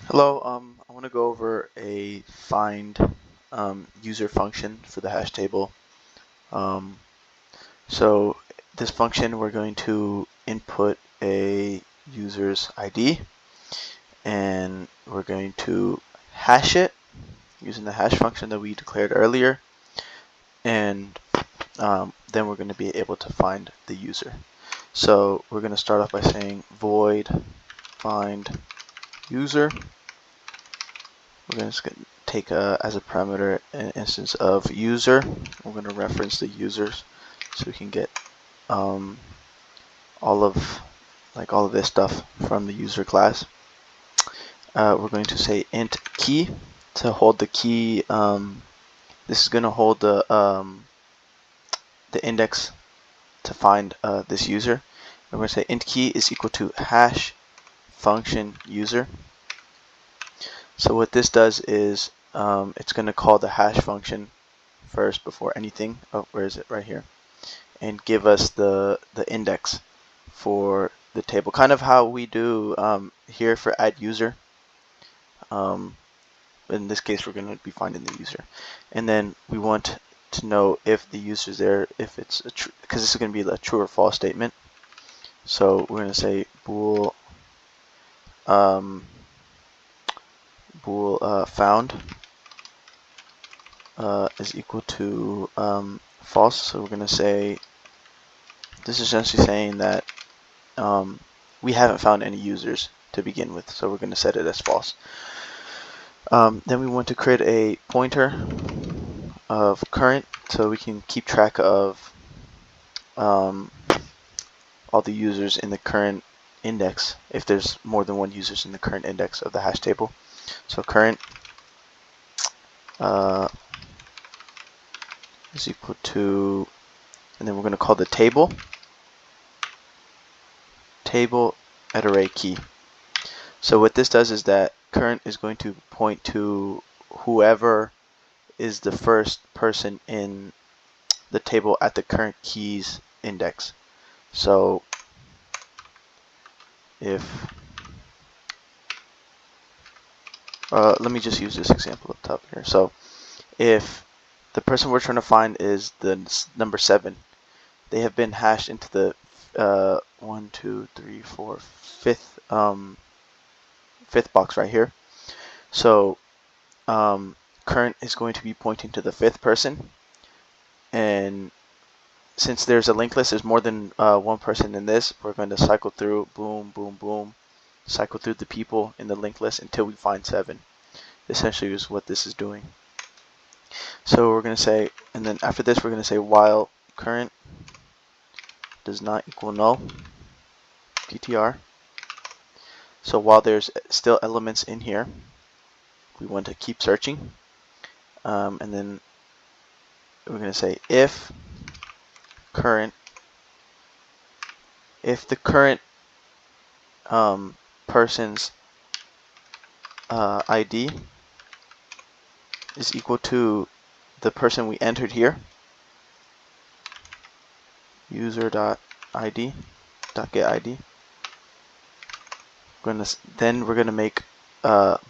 Hello, I want to go over a find user function for the hash table. Um, so this function, we're going to input a user's ID and we're going to hash it using the hash function that we declared earlier, and then we're going to be able to find the user. So we're going to start off by saying void find user. We're going to take as a parameter an instance of user. We're going to reference the users so we can get all of this stuff from the user class. We're going to say int key to hold the key. This is going to hold the index to find this user. We're going to say int key is equal to hash function user. So what this does is it's going to call the hash function first before anything. Oh, where is it? Right here. And give us the index for the table, kind of how we do here for add user. In this case, we're going to be finding the user, and then we want to know if the user is there, if it's a true, because this is going to be a true or false statement. So we're going to say bool found is equal to false. So we're going to say this is essentially saying that we haven't found any users to begin with, so we're going to set it as false. Then we want to create a pointer of current so we can keep track of all the users in the current index if there's more than one users in the current index of the hash table. So current is equal to, and then we're going to call the table at array key. So what this does is that current is going to point to whoever is the first person in the table at the current keys index. So if let me just use this example up top here. So if the person we're trying to find is the number 7, they have been hashed into the 1, 2, 3, 4, fifth box right here. So current is going to be pointing to the 5th person, and since there's a linked list, there's more than one person in this, we're going to cycle through, boom, boom, boom, cycle through the people in the linked list until we find 7. Essentially is what this is doing. So we're going to say, and then after this we're going to say while current does not equal null, ptr. So while there's still elements in here, we want to keep searching, and then we're going to say if the current person's ID is equal to the person we entered here, user.id.getID. Then we're gonna make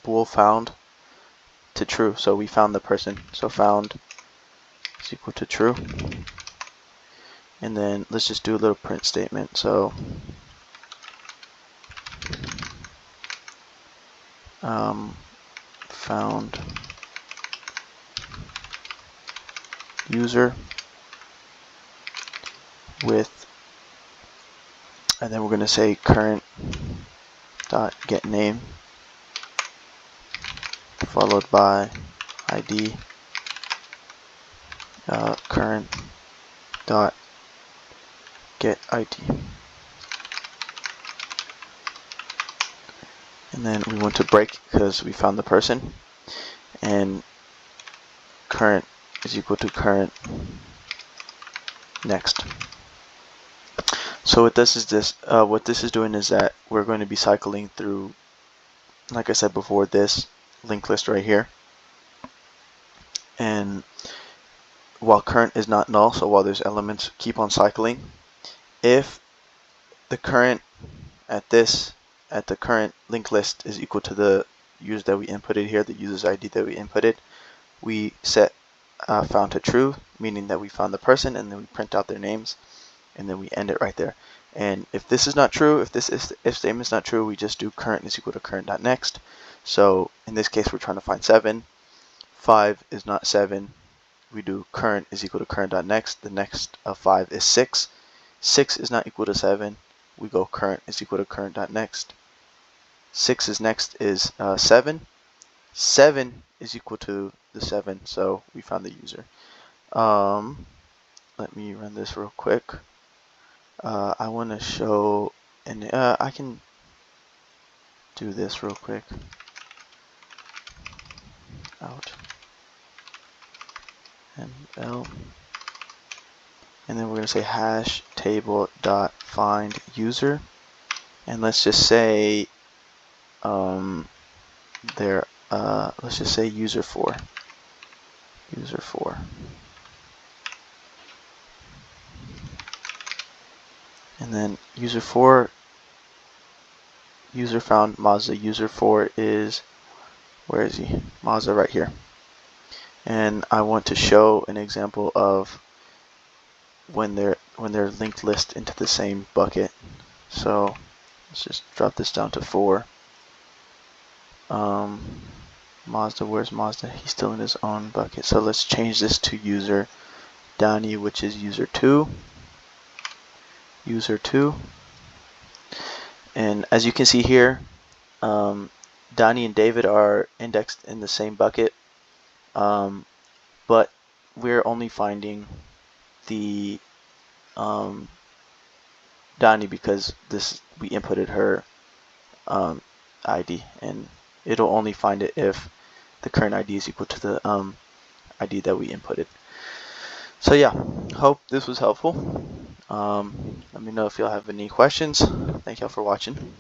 bool found to true. So we found the person. So found is equal to true. And then let's just do a little print statement. So found user with, and then we're going to say current dot get name followed by ID current dot get ID. And then we want to break because we found the person, and current is equal to current next. So what this is doing is that we're going to be cycling through, like I said before, this linked list right here. And while current is not null, so while there's elements, keep on cycling. If the current at the current linked list is equal to the user that we inputted here, the user's ID that we inputted, we set found to true, meaning that we found the person, and then we print out their names, and then we end it right there. And if this is not true, if statement is not true, we just do current is equal to current.next. So in this case, we're trying to find 7. 5 is not 7. We do current is equal to current.next. The next of 5 is 6. 6 is not equal to 7. We go current is equal to current.next. 6 is next is 7. 7 is equal to the 7, so we found the user. Let me run this real quick. I want to show, and I can do this real quick. Out and L, and then we're going to say hash table dot find user, and let's just say let's just say user 4. And then user 4, user found Mazda. User 4 is, where is he? Mazda right here. And I want to show an example of when they're linked list into the same bucket. So let's just drop this down to 4. Mazda, where's Mazda? He's still in his own bucket. So let's change this to user Donnie, which is user 2. User 2. And as you can see here, Donnie and David are indexed in the same bucket, but we're only finding the Donnie because we inputted her ID, and it'll only find it if the current ID is equal to the ID that we inputted. So yeah, hope this was helpful. Let me know if y'all have any questions. Thank y'all for watching.